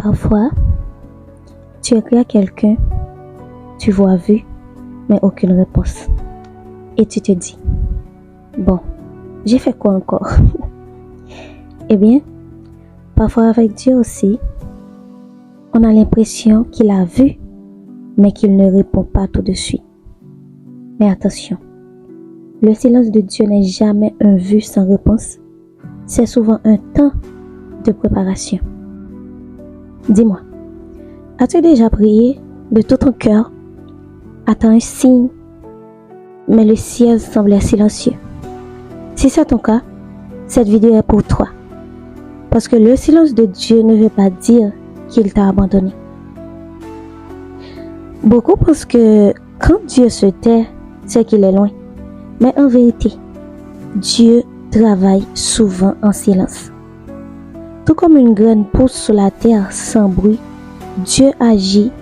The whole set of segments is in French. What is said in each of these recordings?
Parfois, tu écris à quelqu'un, tu vois vu, mais aucune réponse. Et tu te dis, bon, j'ai fait quoi encore? Eh bien, parfois avec Dieu aussi, on a l'impression qu'il a vu, mais qu'il ne répond pas tout de suite. Mais attention, le silence de Dieu n'est jamais un vu sans réponse. C'est souvent un temps de préparation. Dis-moi, as-tu déjà prié de tout ton cœur, attends un signe, mais le ciel semblait silencieux? Si c'est ton cas, cette vidéo est pour toi. Parce que le silence de Dieu ne veut pas dire qu'il t'a abandonné. Beaucoup pensent que quand Dieu se tait, c'est qu'il est loin. Mais en vérité, Dieu travaille souvent en silence. Tout comme une graine pousse sur la terre sans bruit, Dieu agit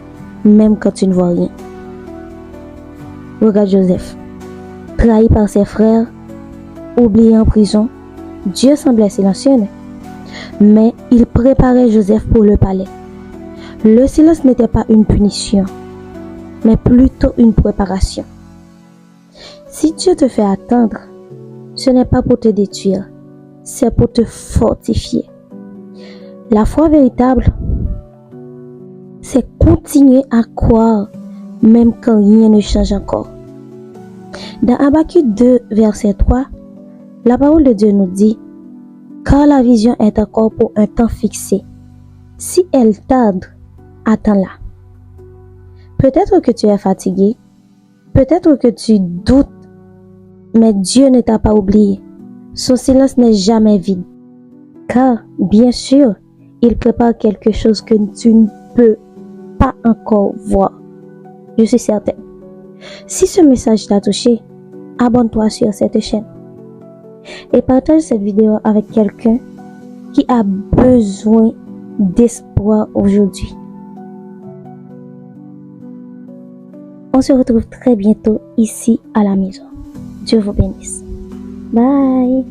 même quand tu ne vois rien. Regarde Joseph, trahi par ses frères, oublié en prison, Dieu semblait silencieux, mais il préparait Joseph pour le palais. Le silence n'était pas une punition, mais plutôt une préparation. Si Dieu te fait attendre, ce n'est pas pour te détruire, c'est pour te fortifier. La foi véritable, c'est continuer à croire même quand rien ne change encore. Dans Habakkuk 2, verset 3, la parole de Dieu nous dit, « Car la vision est encore pour un temps fixé. Si elle tarde, attends-la. » Peut-être que tu es fatigué, peut-être que tu doutes, mais Dieu ne t'a pas oublié. Son silence n'est jamais vide. Car, bien sûr, il prépare quelque chose que tu ne peux pas encore voir. Je suis certaine. Si ce message t'a touché, abonne-toi sur cette chaîne et partage cette vidéo avec quelqu'un qui a besoin d'espoir aujourd'hui. On se retrouve très bientôt ici à la maison. Dieu vous bénisse. Bye.